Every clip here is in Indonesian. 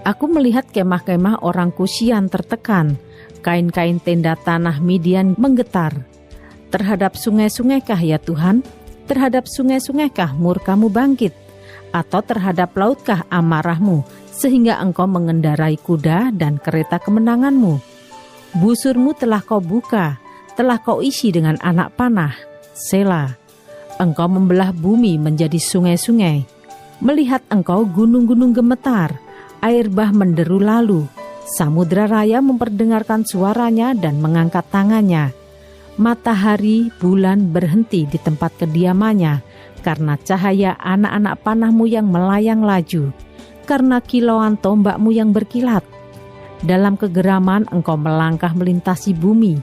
Aku melihat kemah-kemah orang Kusian tertekan, kain-kain tenda tanah Midian menggetar. Terhadap sungai-sungaikah ya Tuhan? Terhadap sungai-sungaikah murka-Mu bangkit? Atau terhadap lautkah amarah-Mu, sehingga Engkau mengendarai kuda dan kereta kemenangan-Mu? Busur-Mu telah Kau buka, telah Kau isi dengan anak panah. Sela. Engkau membelah bumi menjadi sungai-sungai. Melihat Engkau gunung-gunung gemetar, air bah menderu lalu. Samudra raya memperdengarkan suaranya dan mengangkat tangannya. Matahari, bulan berhenti di tempat kediamannya, karena cahaya anak-anak panah-Mu yang melayang laju, karena kilauan tombak-Mu yang berkilat. Dalam kegeraman Engkau melangkah melintasi bumi,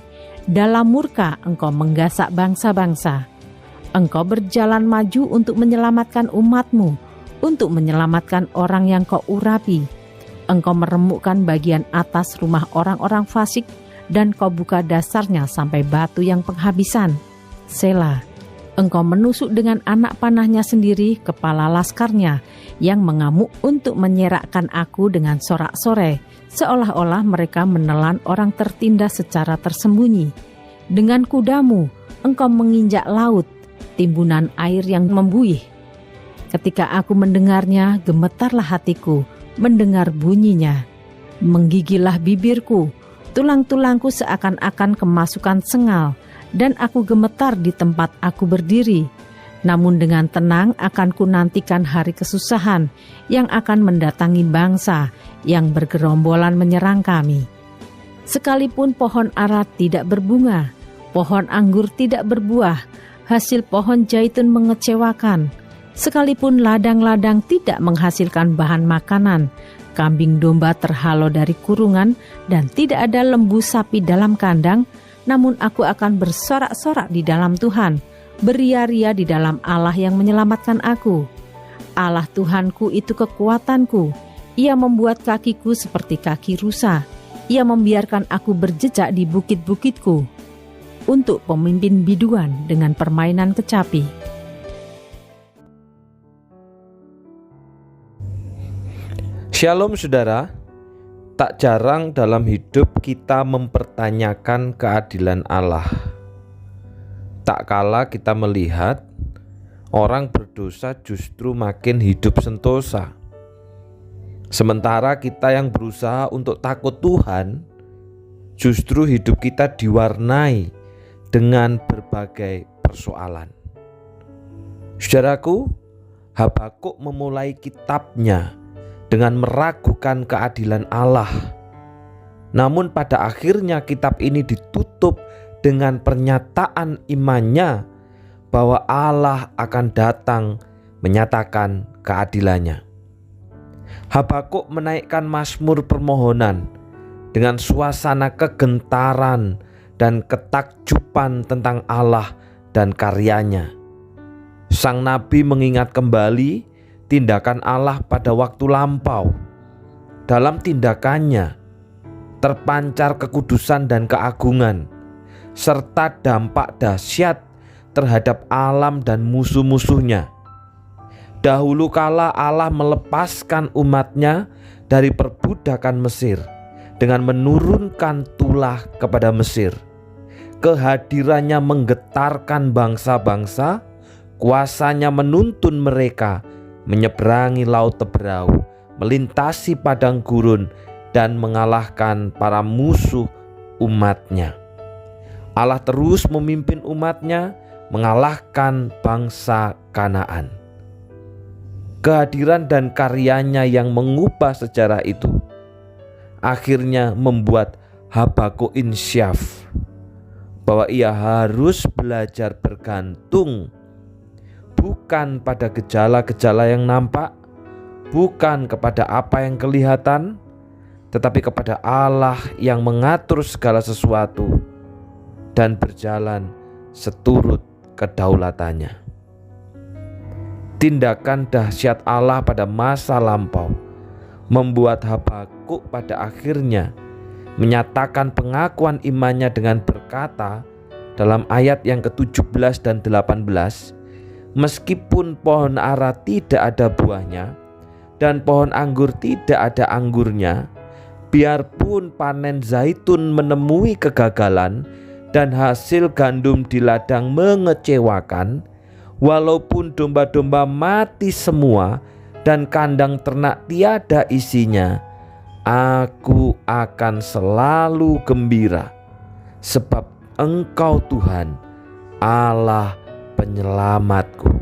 dalam murka Engkau menggasak bangsa-bangsa. Engkau berjalan maju untuk menyelamatkan umat-Mu, untuk menyelamatkan orang yang Kau urapi. Engkau meremukkan bagian atas rumah orang-orang fasik, dan Kau buka dasarnya sampai batu yang penghabisan. Sela. Engkau menusuk dengan anak panahnya sendiri kepala laskarnya, yang mengamuk untuk menyerakkan aku dengan sorak-sorai, seolah-olah mereka menelan orang tertindas secara tersembunyi. Dengan kuda-Mu, Engkau menginjak laut, timbunan air yang membuih. Ketika aku mendengarnya, gemetarlah hatiku, mendengar bunyinya. Menggigillah bibirku, tulang-tulangku seakan-akan kemasukan sengal, dan aku gemetar di tempat aku berdiri. Namun dengan tenang akan ku nantikan hari kesusahan yang akan mendatangi bangsa yang bergerombolan menyerang kami. Sekalipun pohon ara tidak berbunga, pohon anggur tidak berbuah, hasil pohon zaitun mengecewakan. Sekalipun ladang-ladang tidak menghasilkan bahan makanan, kambing domba terhalau dari kurungan, dan tidak ada lembu sapi dalam kandang, namun aku akan bersorak-sorak di dalam Tuhan, beria-ria di dalam Allah yang menyelamatkan aku. Allah Tuhanku itu kekuatanku. Ia membuat kakiku seperti kaki rusa. Ia membiarkan aku berjejak di bukit-bukitku, untuk pemimpin biduan dengan permainan kecapi. Shalom saudara, tak jarang dalam hidup kita mempertanyakan keadilan Allah. Tak kala kita melihat orang berdosa justru makin hidup sentosa. Sementara kita yang berusaha untuk takut Tuhan, justru hidup kita diwarnai dengan berbagai persoalan. Saudaraku, Habakuk memulai kitabnya dengan meragukan keadilan Allah. Namun pada akhirnya kitab ini ditutup dengan pernyataan imannya bahwa Allah akan datang menyatakan keadilannya. Habakuk menaikkan mazmur permohonan dengan suasana kegentaran dan ketakjuban tentang Allah dan karyanya. Sang nabi mengingat kembali tindakan Allah pada waktu lampau. Dalam tindakannya terpancar kekudusan dan keagungan, serta dampak dahsyat terhadap alam dan musuh-musuhnya. Dahulu kala Allah melepaskan umatnya dari perbudakan Mesir dengan menurunkan tulah kepada Mesir. Kehadirannya menggetarkan bangsa-bangsa, kuasanya menuntun mereka menyeberangi laut Teberau, melintasi padang gurun, dan mengalahkan para musuh umatnya. Allah terus memimpin umatnya mengalahkan bangsa Kanaan. Kehadiran dan karyanya yang mengubah sejarah itu akhirnya membuat Habakuk insyaf bahwa ia harus belajar bergantung bukan pada gejala-gejala yang nampak, bukan kepada apa yang kelihatan, tetapi kepada Allah yang mengatur segala sesuatu dan berjalan seturut kedaulatannya. Tindakan dahsyat Allah pada masa lampau membuat Habakuk pada akhirnya menyatakan pengakuan imannya dengan berkata dalam ayat yang ke-17 dan 18, meskipun pohon ara tidak ada buahnya, dan pohon anggur tidak ada anggurnya, biarpun panen zaitun menemui kegagalan dan hasil gandum di ladang mengecewakan, walaupun domba-domba mati semua dan kandang ternak tiada isinya, aku akan selalu gembira, sebab Engkau Tuhan, Allah penyelamatku.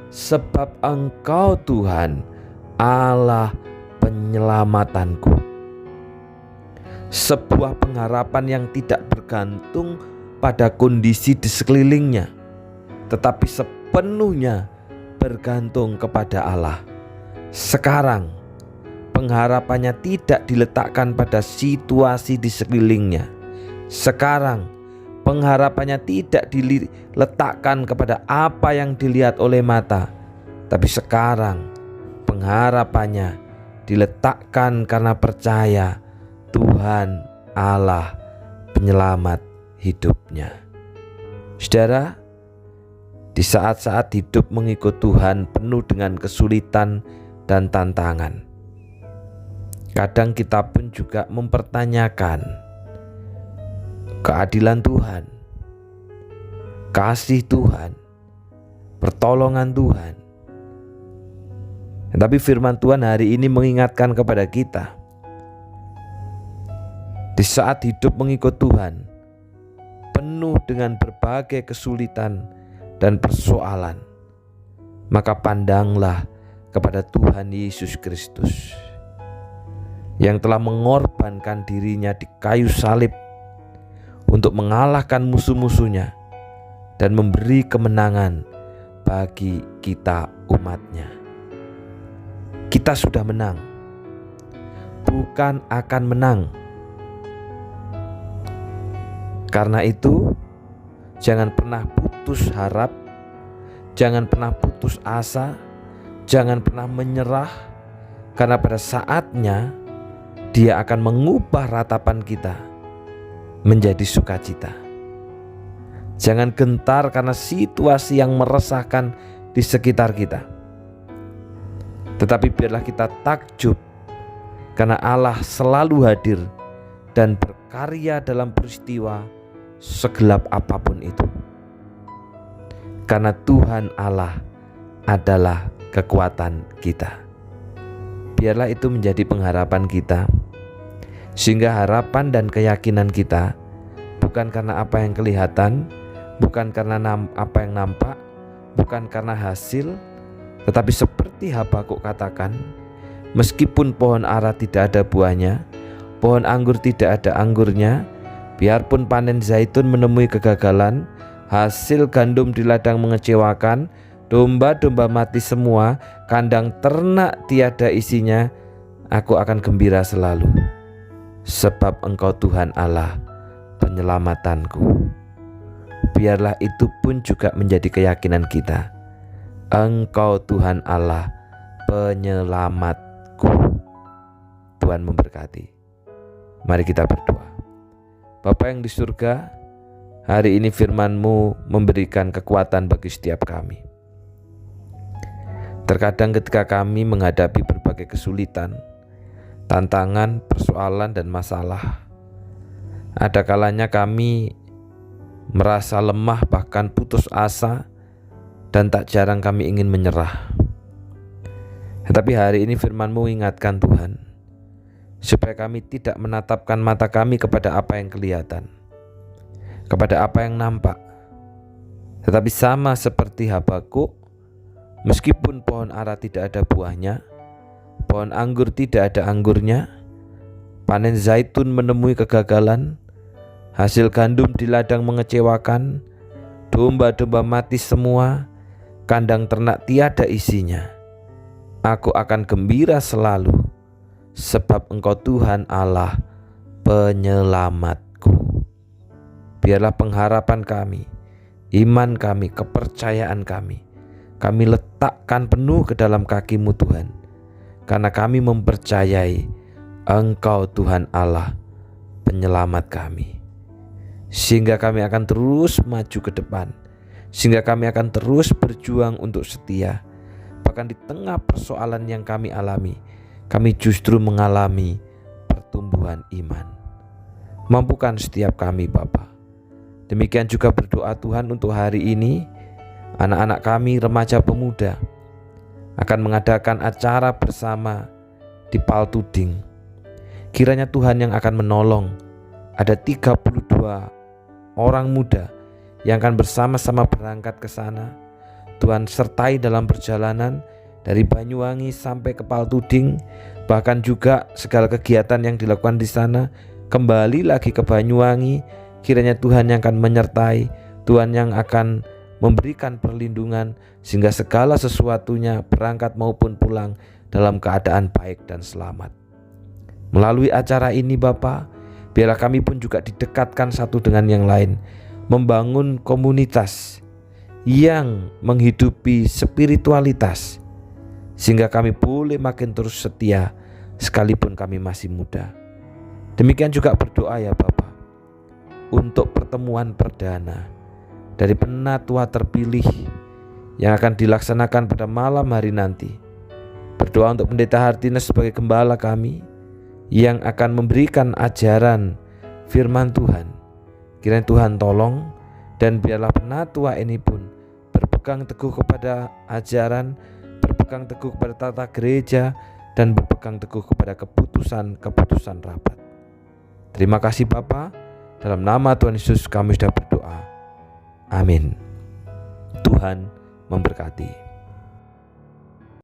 Sebab Engkau Tuhan, Allah penyelamatanku. Sebuah pengharapan yang tidak bergantung pada kondisi di sekelilingnya, tetapi sepenuhnya bergantung kepada Allah. Sekarang pengharapannya tidak diletakkan pada situasi di sekelilingnya. Sekarang pengharapannya tidak diletakkan kepada apa yang dilihat oleh mata, tapi sekarang pengharapannya diletakkan karena percaya Tuhan Allah penyelamat hidupnya. Saudara, di saat-saat hidup mengikut Tuhan penuh dengan kesulitan dan tantangan, kadang kita pun juga mempertanyakan keadilan Tuhan, kasih Tuhan, pertolongan Tuhan. Tapi firman Tuhan hari ini mengingatkan kepada kita, di saat hidup mengikut Tuhan penuh dengan berbagai kesulitan dan persoalan, maka pandanglah kepada Tuhan Yesus Kristus yang telah mengorbankan dirinya di kayu salib untuk mengalahkan musuh-musuhnya dan memberi kemenangan bagi kita umatnya. Kita sudah menang, bukan akan menang. Karena itu, jangan pernah putus harap, jangan pernah putus asa, jangan pernah menyerah, karena pada saatnya Dia akan mengubah ratapan kita menjadi sukacita. Jangan gentar karena situasi yang meresahkan di sekitar kita, tetapi biarlah kita takjub karena Allah selalu hadir dan berkarya dalam peristiwa segelap apapun itu. Karena Tuhan Allah adalah kekuatan kita. Biarlah itu menjadi pengharapan kita, sehingga harapan dan keyakinan kita bukan karena apa yang kelihatan, bukan karena apa yang nampak, bukan karena hasil, tetapi seperti Habakuk katakan, meskipun pohon ara tidak ada buahnya, pohon anggur tidak ada anggurnya, biarpun panen zaitun menemui kegagalan, hasil gandum di ladang mengecewakan, domba-domba mati semua, kandang ternak tiada isinya, aku akan gembira selalu, sebab Engkau Tuhan Allah penyelamatanku. Biarlah itu pun juga menjadi keyakinan kita. Engkau Tuhan Allah penyelamatku. Tuhan memberkati. Mari kita berdoa. Bapa yang di surga, hari ini firman-Mu memberikan kekuatan bagi setiap kami. Terkadang ketika kami menghadapi berbagai kesulitan, tantangan, persoalan, dan masalah, ada kalanya kami merasa lemah, bahkan putus asa, dan tak jarang kami ingin menyerah. Tetapi hari ini firman-Mu ingatkan Tuhan, supaya kami tidak menatapkan mata kami kepada apa yang kelihatan, kepada apa yang nampak, tetapi sama seperti Habakuk, meskipun pohon ara tidak ada buahnya, pohon anggur tidak ada anggurnya, panen zaitun menemui kegagalan, hasil gandum di ladang mengecewakan, domba-domba mati semua, kandang ternak tiada isinya, aku akan gembira selalu, sebab Engkau Tuhan Allah penyelamatku. Biarlah pengharapan kami, iman kami, kepercayaan kami letakkan penuh ke dalam kaki-Mu Tuhan, karena kami mempercayai Engkau Tuhan Allah penyelamat kami, sehingga kami akan terus maju ke depan, sehingga kami akan terus berjuang untuk setia, bahkan bahkan di tengah persoalan yang kami alami, kami justru mengalami pertumbuhan iman. Mampukan setiap kami Bapa. Demikian juga berdoa Tuhan untuk hari ini, anak-anak kami remaja pemuda akan mengadakan acara bersama di Paltuding. Kiranya Tuhan yang akan menolong. Ada 32 orang muda yang akan bersama-sama berangkat ke sana. Tuhan sertai dalam perjalanan dari Banyuwangi sampai ke Paltuding, bahkan juga segala kegiatan yang dilakukan di sana, kembali lagi ke Banyuwangi. Kiranya Tuhan yang akan menyertai, Tuhan yang akan memberikan perlindungan, sehingga segala sesuatunya berangkat maupun pulang dalam keadaan baik dan selamat. Melalui acara ini Bapa, biarlah kami pun juga didekatkan satu dengan yang lain, membangun komunitas yang menghidupi spiritualitas, sehingga kami boleh makin terus setia sekalipun kami masih muda. Demikian juga berdoa ya Bapa, untuk pertemuan perdana dari penatua terpilih yang akan dilaksanakan pada malam hari nanti. Berdoa untuk Pendeta Hartines sebagai gembala kami yang akan memberikan ajaran firman Tuhan. Kiranya Tuhan tolong, dan biarlah penatua ini pun berpegang teguh kepada ajaran, berpegang teguh kepada tata gereja, dan berpegang teguh kepada keputusan-keputusan rapat. Terima kasih Bapa, dalam nama Tuhan Yesus kami sudah berdoa. Amin. Tuhan memberkati.